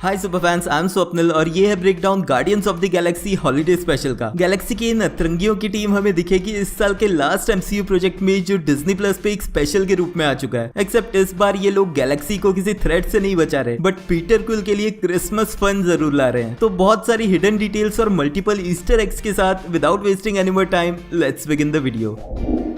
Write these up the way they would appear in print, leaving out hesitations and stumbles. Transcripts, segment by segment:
Hi super fans, I am Swapnil और ये है breakdown guardians of the Galaxy holiday special का। गैलेक्सी की इन अतरंगियों की टीम हमें दिखेगी इस साल के लास्ट एमसीयू प्रोजेक्ट में, जो डिज्नी प्लस पे एक स्पेशल के रूप में आ चुका है। एक्सेप्ट इस बार ये लोग गैलेक्सी को किसी थ्रेट से नहीं बचा रहे, बट पीटर क्विल के लिए क्रिसमस फन जरूर ला रहे हैं। तो बहुत सारी हिडन डिटेल्स और मल्टीपल ईस्टर एग्स के साथ without wasting any more time, let's begin the video.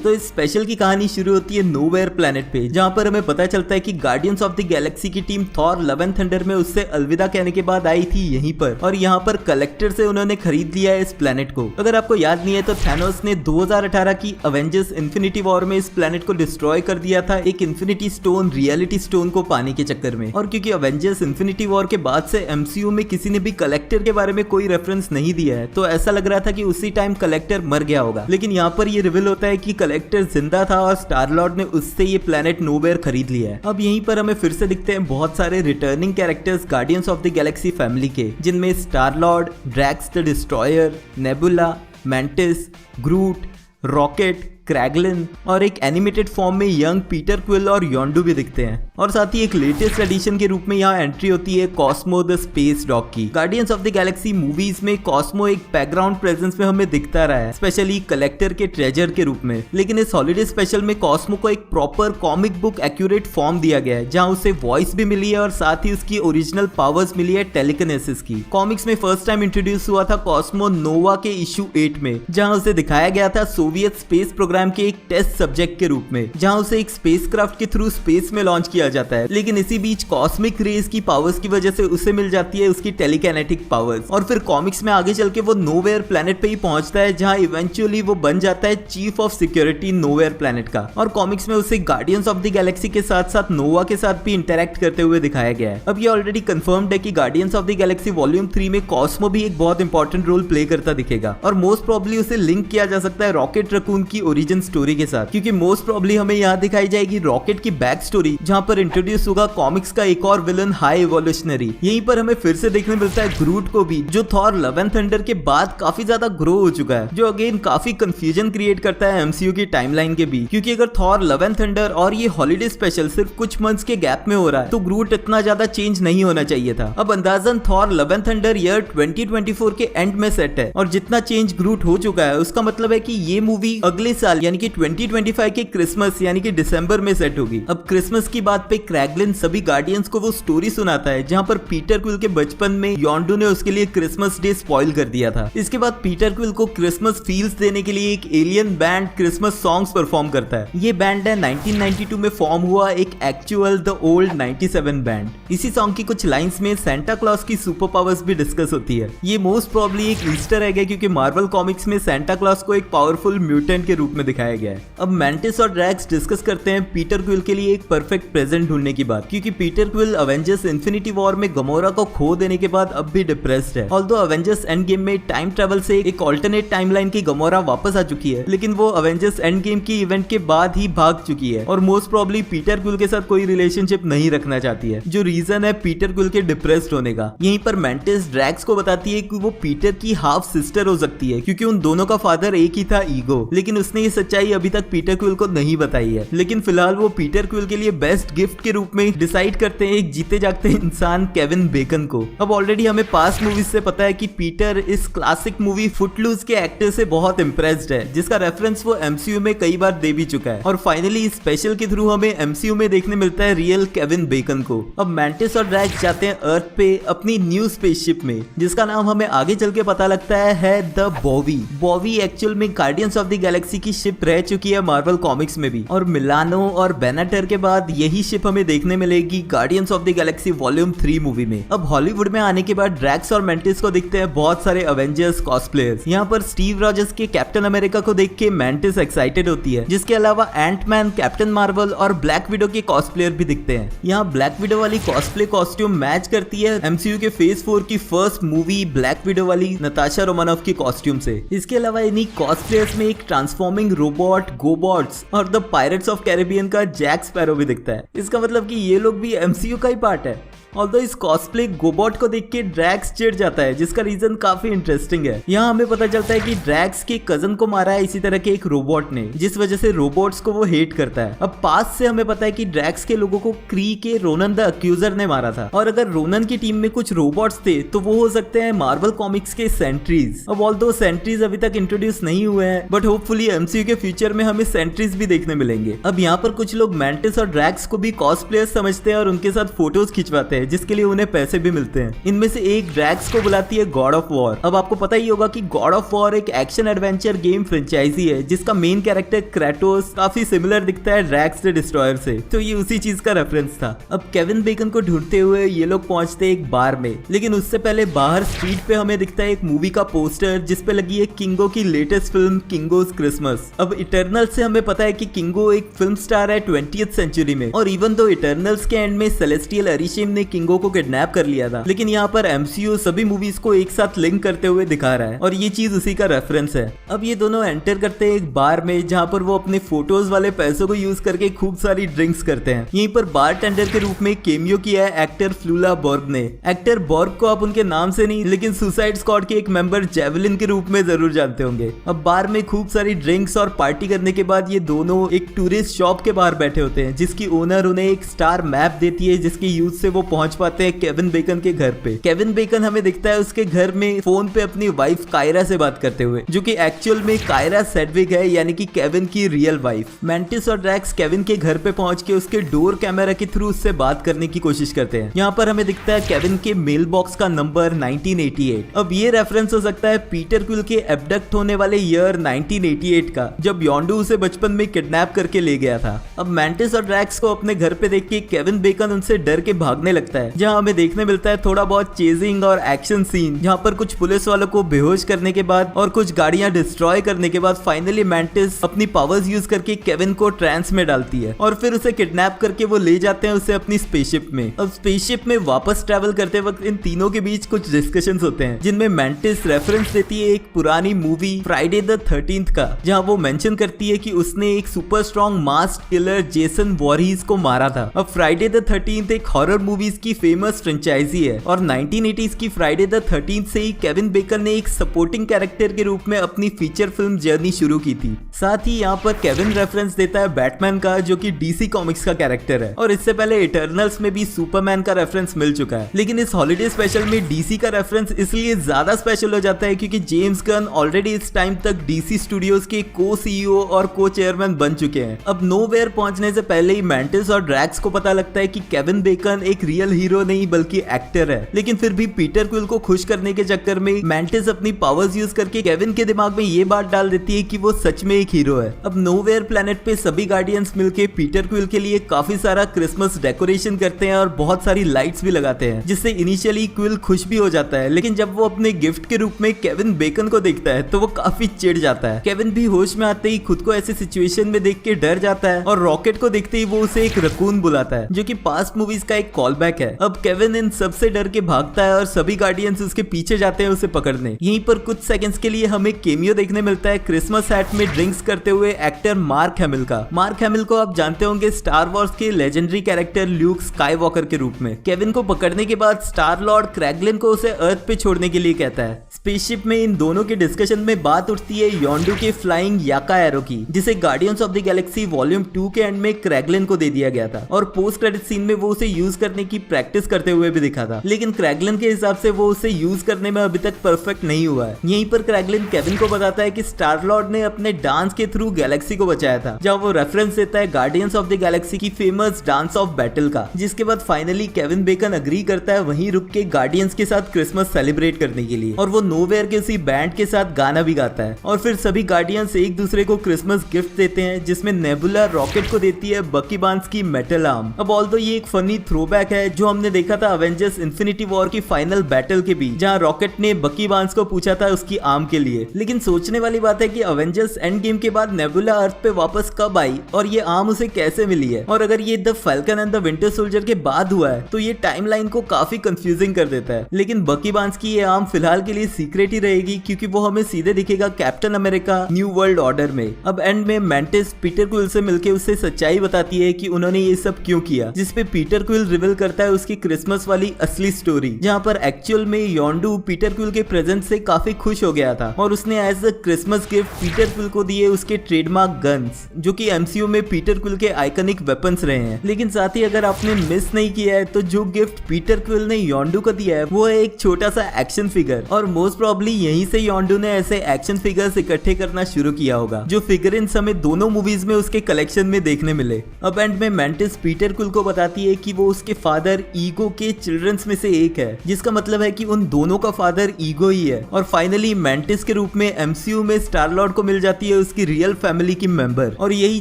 तो इस स्पेशल की कहानी शुरू होती है नोवेयर प्लेनेट पे, जहां पर हमें पता चलता है कि गार्डियंस ऑफ द गैलेक्सी की team Thor love and thunder में उससे अलविदा कहने के बाद आई थी यहीं पर, और यहाँ पर कलेक्टर से उन्होंने खरीद लिया है इस प्लेनेट को। अगर आपको याद नहीं है तो थैनोस ने 2018 की अवेंजर्स इन्फिनिटी वॉर में इस प्लेनेट को डिस्ट्रॉय कर दिया था एक इन्फिनिटी स्टोन, रियलिटी स्टोन को पाने के चक्कर में। और क्योंकि अवेंजर्स इन्फिनिटी वॉर के बाद से एमसीयू में किसी ने भी कलेक्टर के बारे में कोई रेफरेंस नहीं दिया है, तो ऐसा लग रहा था कि उसी टाइम कलेक्टर मर गया होगा। लेकिन यहाँ पर ये रिवील होता है कि कलेक्टर जिंदा था और स्टार लॉर्ड ने उससे ये प्लेनेट नोवेयर खरीद लिया है। अब यहीं पर हमें फिर से दिखते हैं बहुत सारे returning characters Guardians of the Galaxy family के, जिनमें Star Lord, Drax the Destroyer, Nebula, Mantis, Groot, Rocket, Kraglin और एक एनिमेटेड फॉर्म में यंग पीटर क्विल और योंडू भी दिखते हैं। और साथ ही एक लेटेस्ट एडिशन के रूप में यहाँ एंट्री होती है कॉस्मो द स्पेस डॉग की। Guardians of the Galaxy movies में कॉस्मो एक बैकग्राउंड प्रेजेंस में हमें दिखता रहा है, स्पेशली कलेक्टर के ट्रेजर के रूप में। लेकिन इस हॉलीडे स्पेशल में कॉस्मो को एक proper comic book accurate form दिया गया है, जहाँ उसे वॉइस भी मिली है और साथ ही उसकी ओरिजिनल पावर्स मिली है टेलीकिनेसिस की। कॉमिक्स में फर्स्ट टाइम इंट्रोड्यूस हुआ था कॉस्मो नोवा के इशू 8 में, जहाँ उसे दिखाया गया था सोवियत स्पेस प्रोग्राम के एक टेस्ट सब्जेक्ट के रूप में, जहां उसे एक स्पेसक्राफ्ट के थ्रू स्पेस में लॉन्च किया जाता है। लेकिन इसी बीच कॉस्मिक रेज की पावर्स की वजह से उसे मिल जाती है उसकी टेलीकिनेटिक पावर्स, और फिर कॉमिक्स में आगे चल के वो नोवेयर प्लेनेट पे ही पहुंचता है, जहां इवेंचुअली वो बन जाता है chief of security nowhere planet का। और कॉमिक्स में उसे गार्डियंस ऑफ द गैलेक्सी के साथ साथ नोवा के साथ भी इंटरेक्ट करते हुए दिखाया गया है। अब ये ऑलरेडी कंफर्म्ड है कि guardians of the Galaxy volume 3 में कॉस्मो भी एक बहुत इंपॉर्टेंट रोल प्ले करता दिखेगा, और मोस्ट प्रोबेबली उसे लिंक किया जा सकता है रॉकेट रकून की ओरिजिन स्टोरी के साथ, क्योंकि मोस्ट प्रोबेबली हमें यहाँ दिखाई जाएगी रॉकेट की बैक स्टोरी, जहाँ पर इंट्रोड्यूस होगा कॉमिक्स का एक और विलन हाई इवोल्यूशनरी। यहीं पर हमें फिर से देखने मिलता है ग्रूट को भी, जो थॉर लव एंड थंडर के बाद काफी ज्यादा ग्रो हो चुका है, जो अगेन काफी कंफ्यूजन क्रिएट करता है एमसीयू की टाइमलाइन के बीच। क्योंकि अगर थॉर लव एंड थंडर और ये हॉलीडे स्पेशल सिर्फ कुछ मंथ्स के गैप में हो रहा है, तो ग्रूट इतना ज्यादा चेंज नहीं होना चाहिए था। अब अंदाजन Thor love and thunder year 2024 के एंड में सेट है, और जितना चेंज ग्रूट हो चुका है उसका मतलब है कि ये मूवी अगले साल यानी कि 2025 के क्रिसमस यानी कि दिसंबर में सेट होगी। अब क्रिसमस की बात पे क्रैगलिन सभी गार्डियंस को वो स्टोरी सुनाता है, जहां पर पीटर क्विल के बचपन में योंडू ने उसके लिए क्रिसमस डे स्पॉइल कर दिया था। इसके बाद पीटर क्विल को क्रिसमस फील्स देने के लिए एक alien band Christmas songs perform करता है। ये बैंड है 1992 में फॉर्म हुआ एक एक्चुअल द ओल्ड 97 बैंड। इसी सॉन्ग की कुछ लाइंस में सेंटा क्लॉज की सुपर पावर्स भी डिस्कस होती है। ये मोस्ट प्रोबेबली एक ईस्टर एग है, क्योंकि मार्वल कॉमिक्स में सेंटा क्लॉज को एक पावरफुल म्यूटेंट के रूप में दिखाया गया है। अब मैंटिस और ड्रैक्स डिस्कस करते हैं पीटर क्विल के लिए एक परफेक्ट प्रेजेंट ढूंढने की बात, क्योंकि Peter quill Avengers infinity war में गमोरा को खो देने के बाद अब भी डिप्रेस्ड है। ऑल्दो अवेंजर्स एंड गेम में टाइम ट्रेवल से एक ऑल्टरनेट टाइमलाइन की गमोरा वापस आ चुकी है, लेकिन वो अवेंजर्स एंड गेम की इवेंट के बाद ही भाग चुकी है, और मोस्ट प्रोबेबली पीटर क्विल के साथ कोई रिलेशनशिप नहीं रखना चाहती है, जो रीजन है पीटर क्विल के डिप्रेस्ड होने का। यहीं पर मैंटिस ड्रैक्स को बताती है कि वो पीटर की हाफ सिस्टर हो सकती है, क्योंकि उन दोनों का फादर एक ही था, ईगो। लेकिन उसने ये सच्चाई अभी तक पीटर क्विल को नहीं बताई है। लेकिन फिलहाल वो पीटर क्विल के लिए बेस्ट गिफ्ट के रूप में डिसाइड करते हैं एक जीते जागते इंसान केविन बेकन को। अब ऑलरेडी हमें पास्ट मूवीज से पता है कि पीटर इस क्लासिक मूवी फुटलूज के एक्टर से बहुत इम्प्रेस्ड है, जिसका रेफरेंस वो एमसीयू में कई बार दे भी चुका है। और फाइनली स्पेशल के थ्रू हमें एमसीयू में देखने मिलता है रियल केविन बेकन को। अब मैंटिस और ड्रैक्स जाते हैं अर्थ पे अपनी न्यू स्पेसशिप में, जिसका नाम हमें आगे चल के पता लगता है द बॉवी। बॉवी एक्चुअल में गार्डियंस ऑफ द गैलेक्सी की शिप रह चुकी है मार्वल कॉमिक्स में भी, और मिलानो और बेनाटर के बाद यही शिप हमें देखने मिलेगी guardians of the Galaxy volume 3 movie में। अब हॉलीवुड में आने के बाद ड्रैक्स और मैंटिस को दिखते हैं बहुत सारे अवेंजर्स कॉस्प्लेयर्स। यहाँ पर स्टीव रॉजर्स के कैप्टन अमेरिका को देख के मैंटिस एक्साइटेड होती है, जिसके अलावा एंटमैन, कैप्टन मार्वल और ब्लैक विडो के कॉस्प्लेयर भी दिखते हैं। यहाँ ब्लैक विडो वाली कॉस्प्ले कॉस्ट्यूम मैच करती है एमसीयू के फेज 4 की फर्स्ट मूवी ब्लैक विडो वाली नताशा रोमानोफ की कॉस्ट्यूम से। इसके अलावा इन्हीं कॉस्प्लेयर्स में एक ट्रांसफॉर्मिंग रोबोट, गोबॉट्स और द पायरेट्स ऑफ कैरिबियन का जैक स्पैरो भी दिखता है। इसका मतलब कि ये लोग भी एमसीयू का ही पार्ट है। ऑल्दो इस कॉस्प्ले गोबॉट को देख के ड्रैक्स चिढ़ जाता है, जिसका रीजन काफी इंटरेस्टिंग है। यहाँ हमें पता चलता है कि ड्रैक्स के कजन को मारा है इसी तरह के एक रोबोट ने, जिस वजह से रोबोट्स को वो हेट करता है। अब पास से हमें पता है कि ड्रैक्स के लोगों को क्री के रोनन द अक्यूजर ने मारा था, और अगर रोनन की टीम में कुछ रोबोट्स थे तो वो हो सकते हैं मार्वल कॉमिक्स के सेंट्रीज। अब ऑल्दो सेंट्रीज अभी तक इंट्रोड्यूस नहीं हुए हैं, बट होपफुली एमसीयू के फ्यूचर में हमें सेंट्रीज भी देखने मिलेंगे। अब यहाँ पर कुछ लोग मैंटिस और ड्रैक्स को भी कॉस्प्लेयर्स समझते हैं और उनके साथ फोटोज खिंचवाते हैं, जिसके लिए उन्हें पैसे भी मिलते हैं। इनमें से एक ड्रैक्स को बुलाती है गॉड ऑफ वॉर। अब आपको पता ही होगा कि गॉड ऑफ वॉर एक एक्शन एडवेंचर गेम फ्रेंचाइजी है, जिसका मेन कैरेक्टर क्रेटोस काफी सिमिलर दिखता है ड्रैक्स द डिस्ट्रॉयर से, तो ये उसी चीज का रेफरेंस था। अब केविन बेकन को ढूंढते हुए ये लोग पहुंचते एक बार में, लेकिन उससे पहले बाहर स्ट्रीट पे हमें दिखता है एक मूवी का पोस्टर जिसपे लगी है किंगो की लेटेस्ट फिल्म किंगोज क्रिसमस। अब इटर्नल से हमें पता है कि किंगो एक फिल्म स्टार है 20th सेंचुरी में, और इवन दो इटर्नल्स के एंड में सेलेस्टियल अरिशेम ने किंगो को किडनैप कर लिया था, लेकिन यहाँ पर एमसीयू सभी मूवीज को एक साथ लिंक करते हुए दिखा रहा है, और ये चीज उसी का रेफरेंस है। अब ये दोनों एंटर करते हैं एक बार में, जहाँ पर वो अपने फोटोज वाले पैसों को यूज करके खूब सारी ड्रिंक्स करते हैं। यहीं पर बार टेंडर के रूप में केमियो किया है एक्टर फ्लूला बॉर्ग ने। एक्टर बॉर्ग को आप उनके नाम से नहीं, लेकिन सुसाइड स्क्वाड के एक मेंबर जेवलिन के रूप में जरूर जानते होंगे। अब बार में खूब सारी ड्रिंक्स और पार्टी करने के बाद ये दोनों एक टूरिस्ट शॉप के बाहर बैठे होते हैं, जिसकी ओनर उन्हें एक स्टार मैप देती है, जिसके यूज से वो पहुंच पाते हैं केविन बेकन के घर पे। केविन बेकन हमें दिखता है उसके घर में फोन पे अपनी वाइफ कायरा से बात करते हुए, जो कि एक्चुअल में कायरा सेडविक है, यानी कि केविन की रियल वाइफ। मैंटिस और ड्रैक्स केविन के घर पे पहुंच के उसके डोर कैमरा के थ्रू उससे बात करने की कोशिश करते हैं। यहाँ पर हमें दिखता है केविन के मेल बॉक्स का नंबर 1988। अब ये रेफरेंस हो सकता है पीटर क्विल के एब्डक्ट होने वाले ईयर 1988 का, जब योंडू उसे बचपन में किडनैप करके ले गया था। अब मैंटिस और ड्रैक्स को अपने घर पे देख के केविन बेकन उनसे डर के भागने लगता है, जहाँ हमें देखने मिलता है थोड़ा बहुत चेजिंग और एक्शन सीन, जहाँ पर कुछ पुलिस वालों को बेहोश करने के बाद और कुछ गाड़ियां डिस्ट्रॉय करने के बाद फाइनली मैंटिस अपनी पावर्स यूज करके केविन को ट्रांस में डालती है, और फिर उसे किडनैप करके वो ले जाते हैं उसे अपनी स्पेसशिप में। अब स्पेसशिप में वापस ट्रैवल करते वक्त इन तीनों के बीच कुछ डिस्कशंस होते हैं, जिनमें मैंटिस रेफरेंस देती है एक पुरानी मूवी फ्राइडे द 13th का, जहां वो मेंशन करती है कि उसने एक super strong mask killer Jason Voorhees को मारा था। अब फ्राइडे द 13th एक हॉरर मूवीज की फेमस फ्रेंचाइजी है, और 1980s की फ्राइडे द 13th से ही केविन बेकन ने एक सपोर्टिंग कैरेक्टर के रूप में अपनी फीचर फिल्म जर्नी शुरू की थी। साथ ही यहाँ पर केविन रेफरेंस देता है बैटमैन का, जो कि डीसी कॉमिक्स का कैरेक्टर है, और इससे पहले इटर्नल्स में भी सुपरमैन का रेफरेंस मिल चुका है। लेकिन इस हॉलिडे स्पेशल में डीसी का रेफरेंस इसलिए ज्यादा स्पेशल हो जाता है क्योंकि जेम्स गन ऑलरेडी इस टाइम तक डीसी स्टूडियोज के को सीईओ और को चेयरमैन बन चुके हैं। अब नोवेयर पहुंचने से पहले ही मैंटिस और ड्रैक्स को पता लगता है कि केविन बेकन एक रियल हीरो नहीं बल्कि एक्टर है, लेकिन फिर भी पीटर क्विल को खुश करने के चक्कर में मैंटिस अपनी पावर्स यूज करके केविन के दिमाग में ये बात डाल देती है कि वो सच में एक हीरो है। अब नोवेयर प्लेनेट पे सभी गार्डियंस मिलके पीटर क्विल के लिए काफी सारा क्रिसमस डेकोरेशन करते हैं और बहुत सारी लाइट्स भी लगाते हैं, जिससे इनिशियली क्विल खुश भी हो जाता है, लेकिन जब वो अपने गिफ्ट के रूप में केविन बेकन को देखता है तो वो काफी चिढ़ जाता है। केविन भी होश में आते ही खुद को ऐसी सिचुएशन में देख के डर जाता है, और रॉकेट को देखते ही वो उसे एक रकून बुलाता है, जो कि पास्ट मूवीज का एक कॉल बैक है। अब केविन इन सबसे डर के भागता है और सभी गार्डियंस उसके पीछे जाते हैं उसे पकड़ने। यहीं पर कुछ सेकंड्स के लिए हमें केमियो देखने मिलता है क्रिसमस हैट में ड्रिंक्स करते हुए एक्टर मार्क हैमिल का। मार्क हैमिल को आप जानते होंगे स्टार वॉर्स के लेजेंडरी कैरेक्टर ल्यूक स्काईवॉकर के रूप में। केविन को पकड़ने के बाद स्टार लॉर्ड क्रैगलिन को उसे अर्थ पे छोड़ने के लिए कहता है। स्पेसशिप में इन दोनों के डिस्कशन में बात उठती है योंडू के फ्लाइंग याका एरो की, जिसे guardians of the Galaxy volume 2 के एंड में क्रैगलिन को दे दिया गया था, और पोस्ट क्रेडिट सीन में वो उसे यूज करने की प्रैक्टिस करते हुए भी दिखा था, लेकिन क्रैगलिन के हिसाब से वो उसे यूज करने में अभी तक परफेक्ट नहीं हुआ है। यहीं पर क्रैगलिन केविन को बताता है कि स्टार लॉर्ड ने अपने डांस के थ्रू गैलेक्सी को बचाया था, जहाँ वो रेफरेंस देता है गार्डियंस ऑफ द गैलेक्सी की फेमस डांस ऑफ बैटल का, जिसके बाद फाइनली केविन बेकन अग्री करता है वहीं रुक के गार्डियंस के साथ क्रिसमस सेलिब्रेट करने के लिए, और वो नोवेयर के उसी बैंड के साथ गाना भी गाता है, और फिर सभी गार्डियंस एक दूसरे को क्रिसमस गिफ्ट देते हैं, जिसमें नेबुला रॉकेट को देती है बकी बार्न्स की मेटल आर्म। अब ऑल्दो ये एक फनी थ्रोबैक है जो हमने देखा था अवेंजर्स इन्फिनिटी वॉर की फाइनल बैटल के बीच, जहां रॉकेट ने बकी बार्न्स को पूछा था उसकी आर्म के लिए। लेकिन सोचने वाली बात है कि अवेंजर्स एंड गेम के बाद नेबुला अर्थ पे वापस कब आई और ये आर्म उसे कैसे मिली है, और अगर ये the falcon and the winter soldier के बाद हुआ है तो ये टाइमलाइन को काफी कंफ्यूजिंग कर देता है। लेकिन बकी बार्न्स की ये आर्म फिलहाल के लिए सीक्रेट ही रहेगी, क्योंकि वो हमें सीधे दिखेगा captain America new world order में। अब एंड में मैंटिस पीटर क्विल से मिलके उससे सच्चाई बताती है कि उन्होंने ये सब क्यों किया, जिसपे पीटर क्विल रिवील करता है उसकी क्रिसमस वाली असली स्टोरी, जहाँ पर एक्चुअल में योंडू पीटर क्विल के प्रेजेंट से काफी खुश हो गया था और उसने as a Christmas gift Peter Quill को दिए उसके ट्रेडमार्क गन्स, जो कि एमसीयू में पीटर क्विल के आइकनिक वेपन्स रहे हैं। लेकिन साथ ही अगर आपने मिस नहीं किया है तो जो गिफ्ट पीटर क्विल ने योंडू को दिया है वो है एक छोटा सा एक्शन फिगर, और मोस्ट प्रोबेबली यहीं से योंडू ने ऐसे एक्शन फिगर्स इकट्ठे करना शुरू किया होगा, जो फिगरिन्स हमें दोनों मूवीज में उसके कलेक्शन में देखने मिले। अब एंड में मैंटिस पीटर क्विल को बताती है कि वो उसके फादर ईगो के चिल्ड्रंस में से एक है, जिसका मतलब है कि उन दोनों का फादर ईगो ही है। और फाइनली मैंटिस के रूप में एमसीयू में स्टार लॉर्ड को मिल जाती है उसकी रियल फैमिली की मेंबर, और यही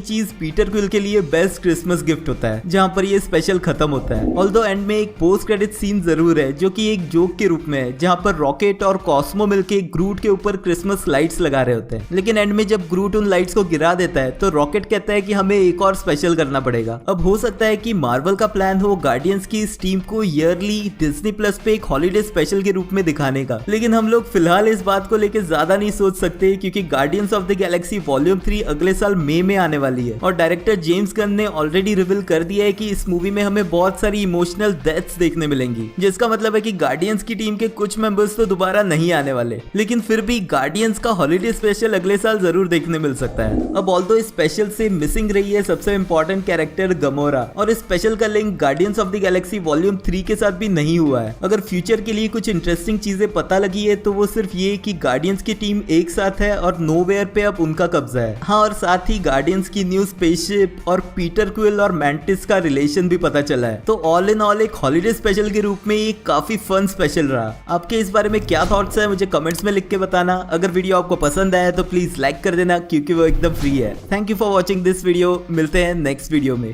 चीज पीटर क्विल के लिए बेस्ट क्रिसमस गिफ्ट होता है, जहां पर ये स्पेशल खत्म होता है। ऑल्दो एंड में एक पोस्ट क्रेडिट सीन जरूर है जो कि एक जोक के रूप में है, जहां पर रॉकेट और कॉस्मो मिलके ग्रूट के ऊपर क्रिसमस लाइट्स लगा रहे होते हैं। लेकिन एंड में जब ग्रूट उन लाइट्स को गिरा देता है तो रॉकेट कहता है कि हमें एक और स्पेशल करना पड़ेगा। अब हो सकता है कि मार्वल का प्लान हो गार्डियंस की इस टीम को ईयरली डिज्नी प्लस पे एक हॉलीडे स्पेशल के रूप में दिखाने का, लेकिन हम लोग फिलहाल इस बात को लेकर ज्यादा नहीं सोच सकते, क्योंकि guardians of the Galaxy volume 3 अगले साल मई में आने वाली है, और डायरेक्टर जेम्स गन ने ऑलरेडी रिवील कर दिया है कि इस मूवी में हमें बहुत सारी इमोशनल डेथ्स देखने मिलेंगी, जिसका मतलब है कि गार्डियंस की टीम के कुछ मेंबर्स तो दोबारा नहीं आने वाले, लेकिन फिर भी गार्डियंस का हॉलीडे स्पेशल अगले साल जरूर देखने मिल सकता है। अब ऑल्दो इस स्पेशल से मिसिंग रही है सबसे इंपॉर्टेंट कैरेक्टर गमोरा, और इस स्पेशल का link guardians of the Galaxy volume 3 के साथ भी नहीं हुआ है। अगर फ्यूचर के लिए कुछ इंटरेस्टिंग चीजें पता लगी है तो वो सिर्फ ये कि गार्डियंस की टीम एक साथ है और नोवेयर पे अब उनका कब्जा है। हाँ, और साथ ही गार्डियंस की न्यू स्पेसशिप और पीटर क्विल और मैंटिस का रिलेशन भी पता चला है। तो ऑल इन ऑल एक हॉलीडे स्पेशल के रूप में ये काफी फन स्पेशल रहा। आपके इस बारे में क्या थॉट्स है मुझे कमेंट्स में लिख के बताना। अगर वीडियो आपको पसंद आया तो प्लीज लाइक कर देना, क्योंकि वो एकदम फ्री है। Thank you for watching this video, मिलते हैं नेक्स्ट वीडियो में।